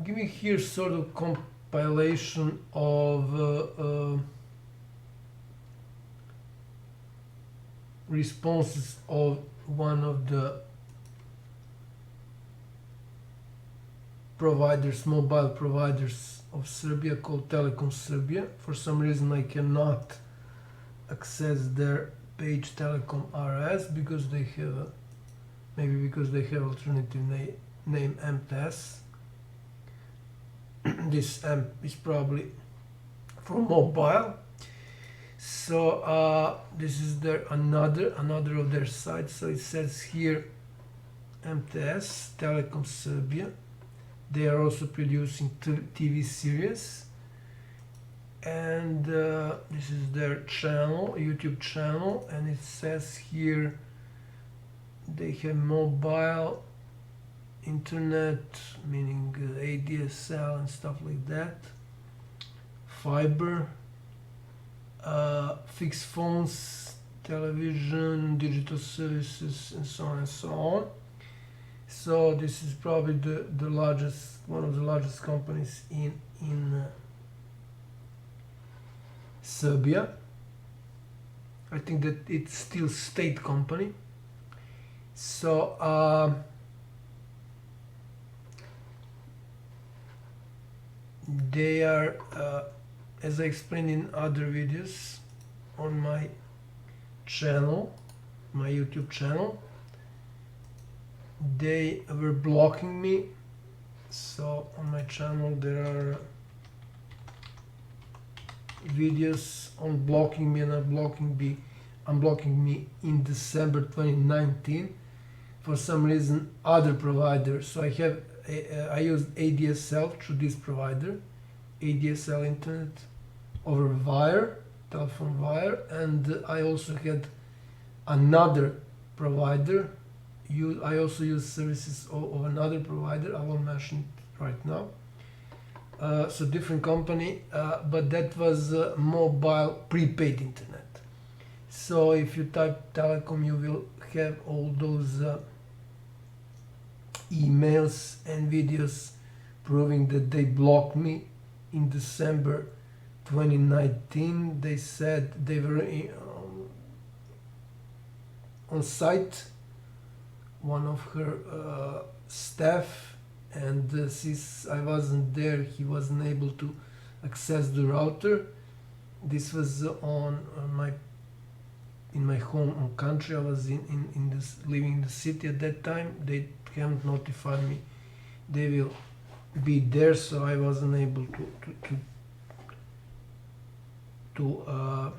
giving here sort of compilation of responses of one of the providers, mobile providers of Serbia, called Telekom Serbia. For some reason I cannot access their page Telekom RS because they have maybe because they have alternative name MTS. This M is probably for mobile. So this is their another of their sites. So it says here MTS Telekom Serbia. They are also producing TV series, and this is their channel, YouTube channel, and it says here they have mobile internet, meaning ADSL and stuff like that, fiber, fixed phones, television, digital services, and so on and so on. So this is probably the largest, one of the largest companies in Serbia. I think that it's still state company. So they are, as I explained in other videos on my channel, my YouTube channel, they were blocking me. So on my channel there are videos on blocking me and unblocking me in December 2019 for some reason other provider. So I used ADSL through this provider, ADSL internet over wire, telephone wire, and I also had another provider. I also use services of another provider. I won't mention it right now. So different company, but that was mobile prepaid internet. So if you type Telekom, you will have all those emails and videos proving that they blocked me in December 2019. They said they were on site, one of her staff, and since I wasn't there, he wasn't able to access the router. This was in my home country. I was in this, living in the city at that time. They haven't notified me they will be there, so I wasn't able to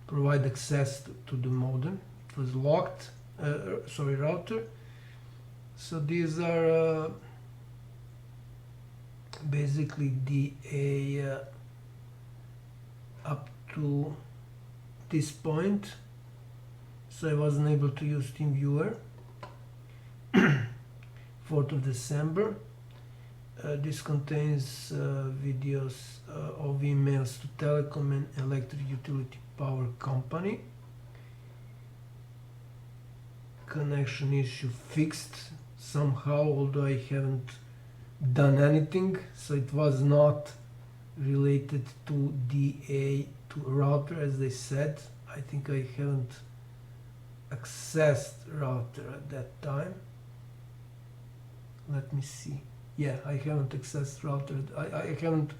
provide access to the modem. It was locked, router. So these are basically the up to this point. So I wasn't able to use TeamViewer. 4th of December. This contains videos of emails to Telecom and Electric Utility Power Company. Connection issue fixed somehow, although I haven't done anything, so it was not related to to router as they said. I think I haven't accessed router at that time. Let me see. Yeah, I haven't accessed router. I haven't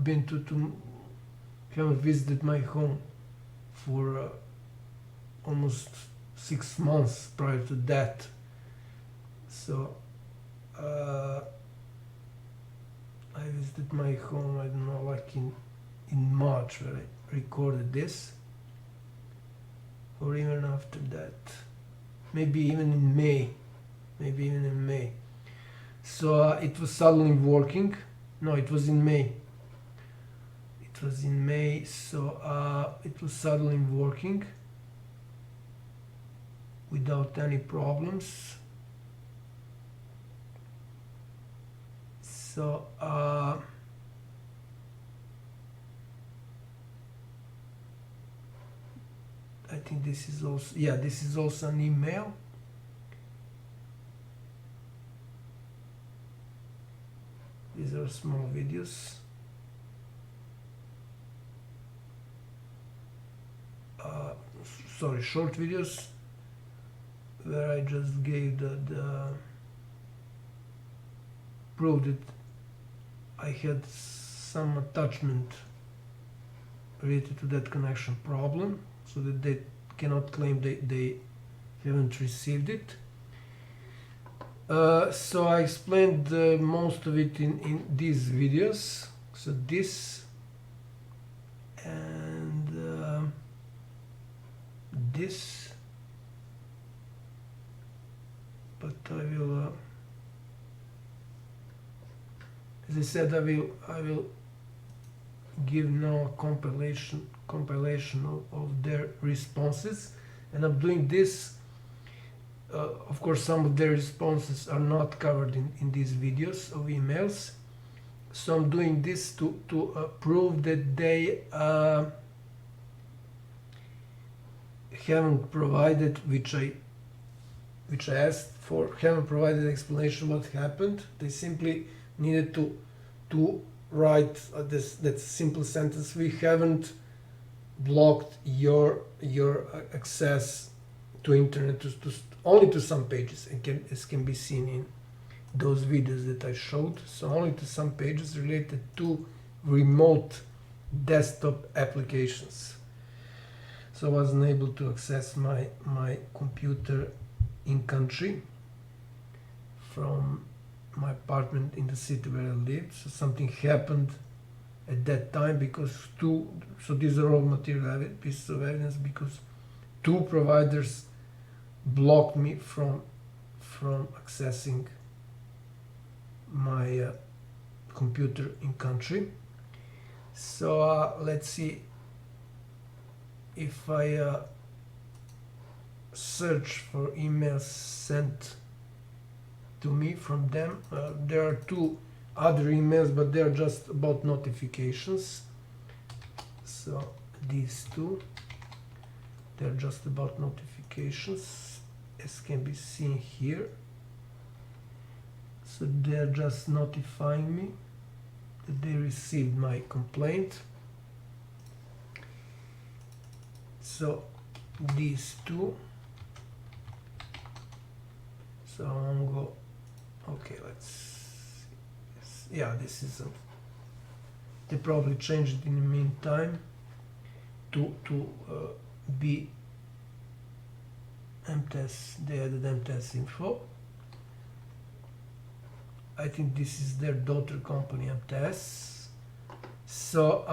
been haven't visited my home for almost 6 months prior to that. So I visited my home, I don't know, like in March, where I recorded this, or even after that, maybe even in May. So it was suddenly working. No, it was in May. So it was suddenly working without any problems. So I think this is also, yeah, this is also an email. These are small videos. Sorry, short videos where I just gave the proof that I had some attachment related to that connection problem, so that they cannot claim they haven't received it. So I explained most of it in these videos. So this and this, but I will, as I said, I will give now a compilation of their responses, and I'm doing this. Of course, some of their responses are not covered in these videos of emails, so I'm doing this to prove that they haven't provided, which I asked for, haven't provided explanation what happened. They simply needed to write that simple sentence: we haven't blocked your access to internet to only to some pages, as can be seen in those videos that I showed. So only to some pages related to remote desktop applications. So I wasn't able to access my computer in country from my apartment in the city where I lived. So something happened at that time, because so these are all material pieces of evidence, because two providers blocked me from accessing my computer in country. So let's see if I search for emails sent to me from them. There are two other emails, but they are just about notifications. So these two, they're just about notifications, as can be seen here. So they're just notifying me that they received my complaint. So these two. So I'm gonna go. Okay, let's. Yeah, this is. They probably changed it in the meantime to be MTS. They added MTS info. I think this is their daughter company, MTS. So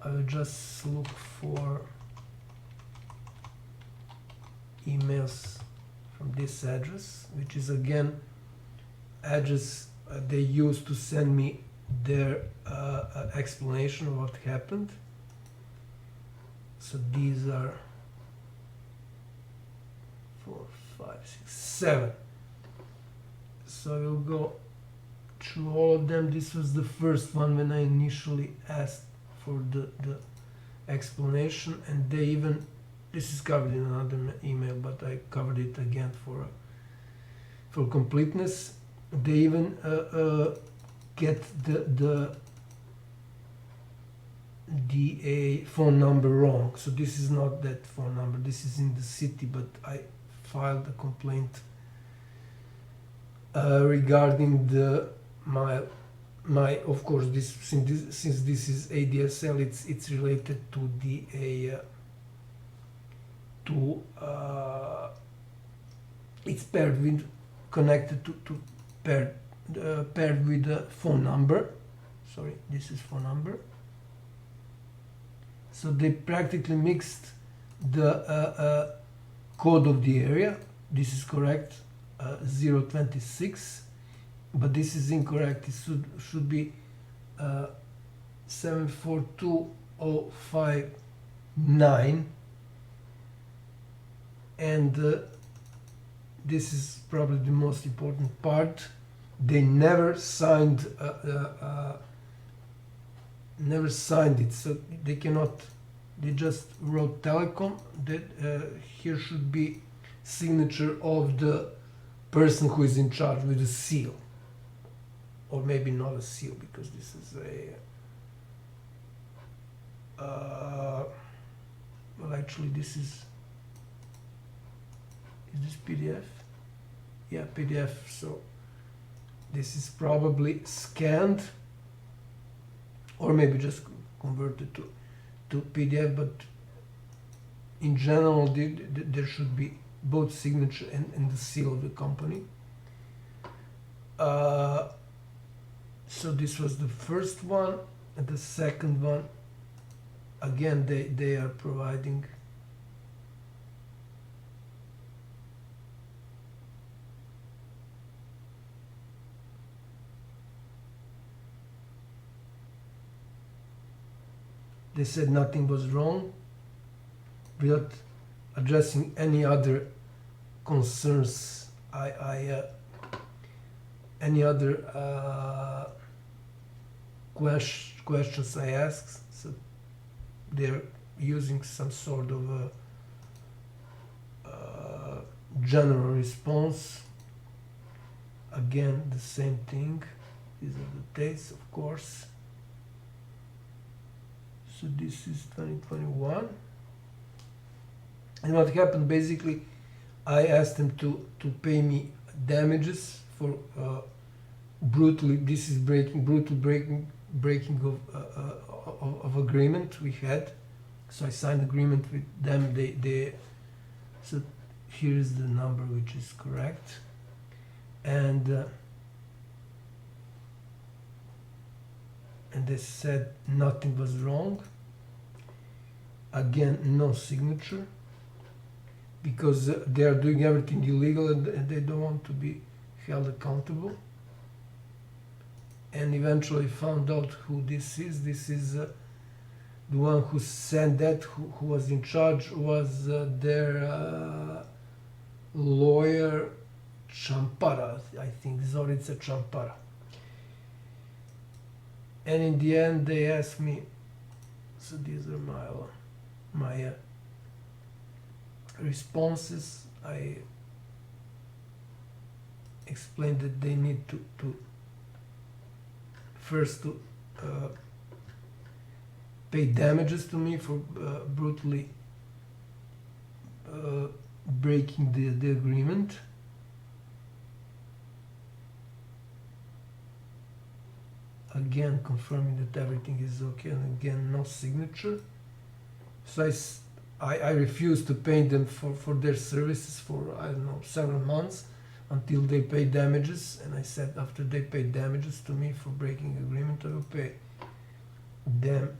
I will just look for emails from this address, which is again address they used to send me their explanation of what happened. So these are 4, 5, 6, 7. So I will go through all of them. This was the first one when I initially asked for the explanation, and they even, this is covered in another email, but I covered it again for completeness. They even get the phone number wrong. So this is not that phone number. This is in the city, but I filed a complaint regarding my of course this since this is ADSL, it's related to the it's paired with connected to paired with the phone number. Sorry, this is phone number. So they practically mixed the code of the area. This is correct, 026, but this is incorrect. It should be 742059, and this is probably the most important part. They never signed it, so they cannot. They just wrote Telekom. That here should be signature of the person who is in charge with a seal. or maybe not a seal, because this is a well, actually this is this PDF? Yeah, PDF. So this is probably scanned, or maybe just converted to PDF, but in general there should be both signature and the seal of the company. So this was the first one, and the second one, again they are providing they said nothing was wrong, without addressing any other concerns. Any other questions I asked, so they're using some sort of general response. Again, the same thing. These are the dates, of course. So this is 2021. And what happened, basically, I asked them to pay me damages for brutal breaking of agreement we had. So I signed agreement with them. So here is the number which is correct, and they said nothing was wrong. Again, no signature, because they are doing everything illegal and they don't want to be held accountable. And eventually found out who this is. This is the one who sent that, who was in charge, was their lawyer, Champara, I think, Zorica Champara. And in the end they asked me, so these are my responses. I explained that they need to first to pay damages to me for brutally breaking the agreement. Again, confirming that everything is okay, and again, no signature. So I refused to pay them for their services for, I don't know, several months, until they pay damages. And I said after they pay damages to me for breaking agreement, I will pay them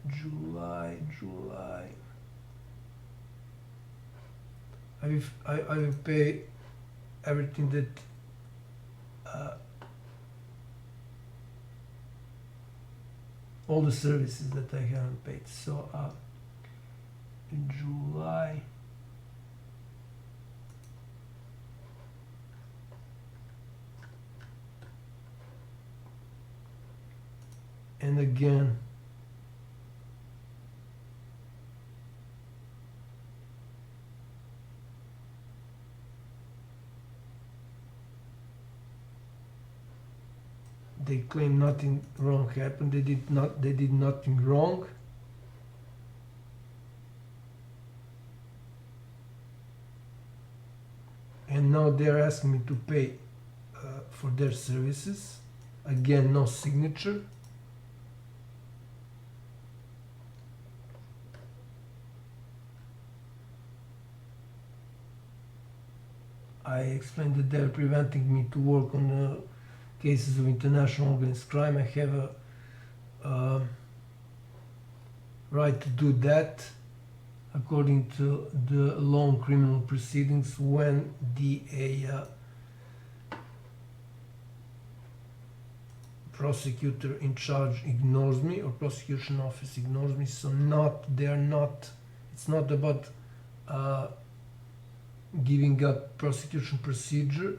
July. I will pay everything that all the services that I haven't paid. So in July, and again they claim nothing wrong happened. They did nothing wrong. And now they're asking me to pay for their services. Again, no signature. I explained that they're preventing me to work on cases of international organized crime. I have a right to do that according to the law on criminal proceedings when the prosecutor in charge ignores me, or prosecution office ignores me. So it's not about giving up prosecution procedure,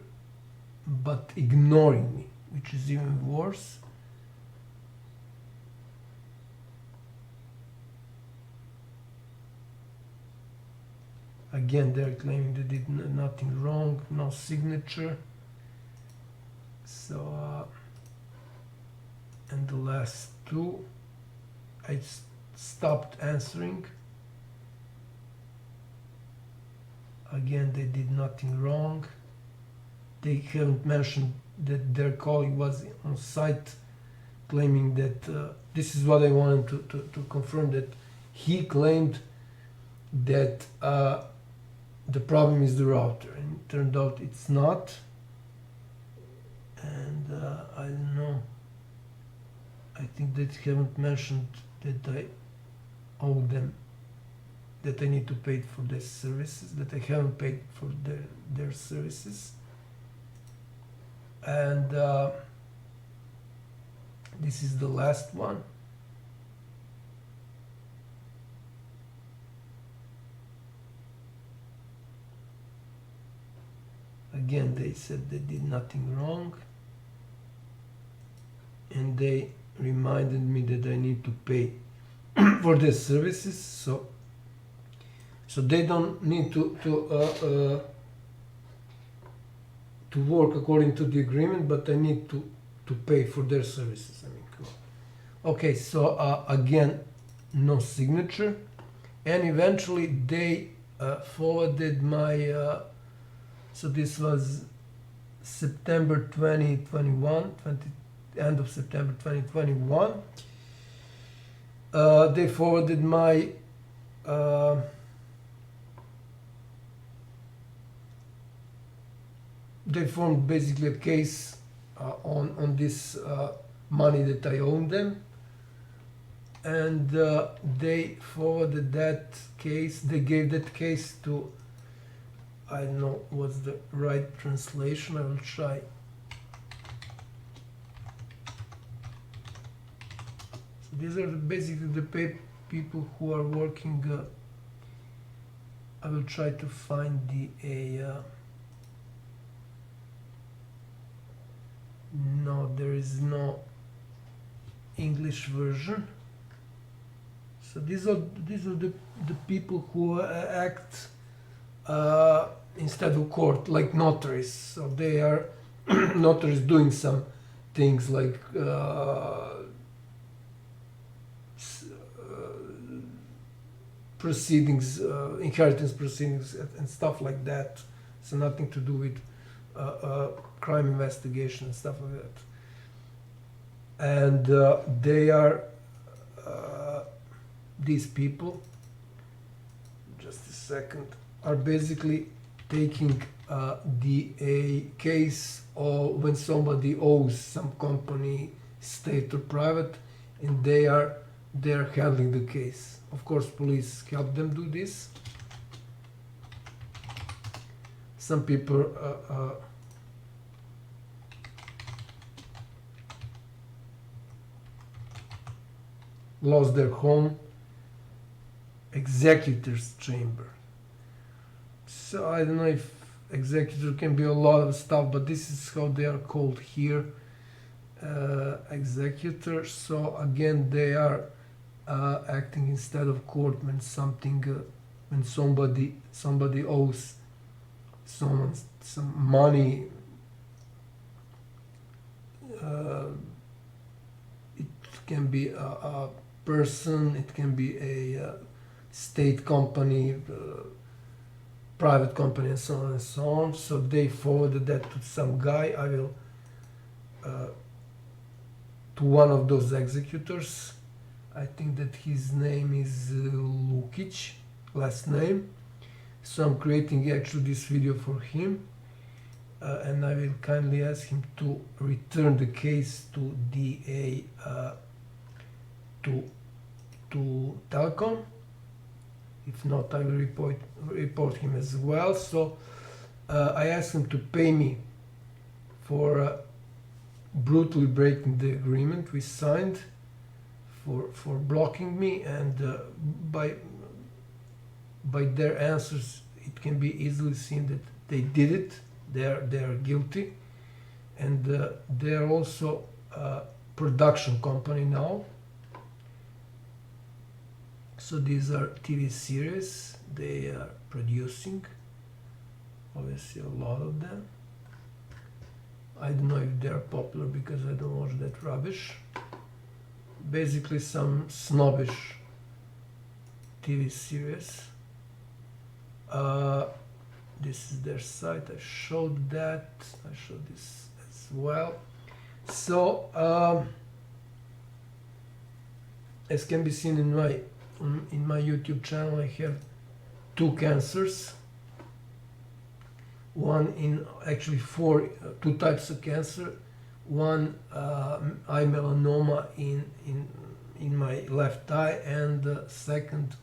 but ignoring me, which is even worse. Again, they're claiming they did nothing wrong, no signature. So, and the last two, I stopped answering. Again, they did nothing wrong. They haven't mentioned that their colleague was on site, claiming that this is what I wanted to confirm, that he claimed that the problem is the router, and it turned out it's not. And I don't know, I think they haven't mentioned that I owe them, that I need to pay for their services, that I haven't paid for their services. And this is the last one. Again, they said they did nothing wrong, and they reminded me that I need to pay for their services. So they don't need to work according to the agreement, but I need to pay for their services. I mean, cool. Okay, so again, no signature, and eventually they forwarded my. So this was September 2021, end of September 2021. They forwarded my they formed basically a case on this money that I owe them, and they forwarded that case. They gave that case to, I don't know what's the right translation. I will try. So these are basically the people who are working. I will try to find no, there is no English version. So these are the people who act instead of court, like notaries. So they are notaries doing some things like proceedings, inheritance proceedings, and stuff like that. So nothing to do with crime investigation and stuff like that. And they are these people. Just a second. Are basically taking a case, or when somebody owes some company, state or private, and they're handling the case. Of course, police help them do this. Some people lost their home. Executor's chamber. So I don't know if executor can be a lot of stuff, but this is how they are called here, executor. So again, they are acting instead of court when when somebody owes someone some money. It can be a person, it can be a state company, private company, and so on and so on. So they forwarded that to some guy. I will to one of those executors. I think that his name is Lukic, last name. So I'm creating actually this video for him, and I will kindly ask him to return the case to DA to Telecom. If not, I will report him as well. So I asked him to pay me for brutally breaking the agreement we signed, for blocking me, and by their answers it can be easily seen that they did it. They are guilty, and they are also a production company now. So these are TV series they are producing, obviously a lot of them. I don't know if they're popular because I don't watch that rubbish. Basically some snobbish TV series. This is their site. I showed that. I showed this as well. So as can be seen in my YouTube channel, I have two cancers. One two types of cancer. One eye melanoma in my left eye, and the second,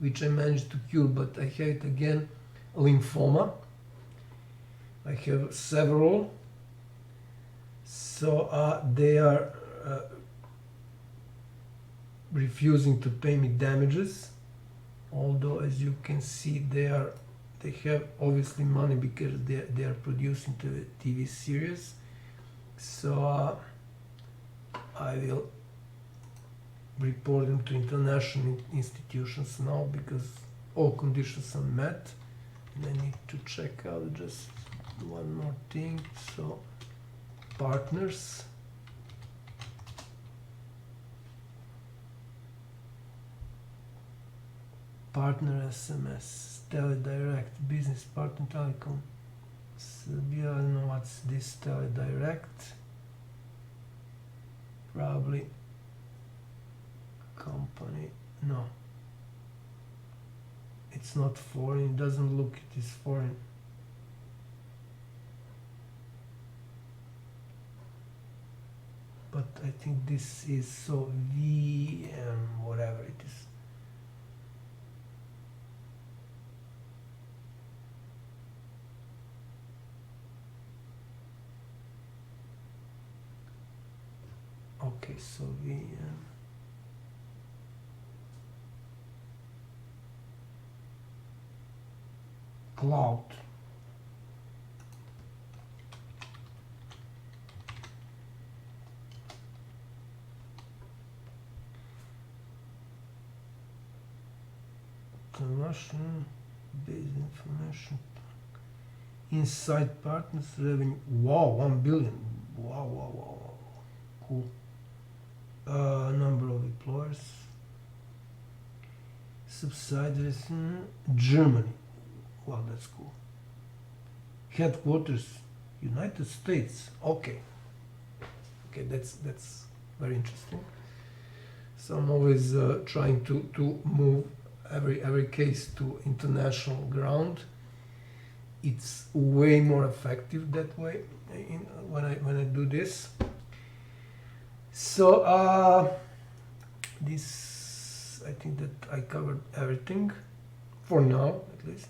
which I managed to cure, but I had it again, lymphoma. I have several. So they are refusing to pay me damages, although as you can see they have obviously money because they are producing the TV series. So I will report them to international institutions now because all conditions are met. And I need to check out just one more thing. So partners. Partner SMS, TeleDirect, business partner Telekom, Serbia. I don't know what's this TeleDirect. Probably company. No, it's not foreign. It doesn't look it is foreign. But I think this is so VM, whatever it is. Okay, so VM. Cloud. International base information. Inside partners revenue. Wow, 1 billion. Wow. Cool. Number of employers. Subsidiaries in Germany. Wow, that's cool. Headquarters, United States. Okay, that's very interesting. So I'm always trying to move every case to international ground. It's way more effective that way when I do this. So this, I think that I covered everything for now, at least.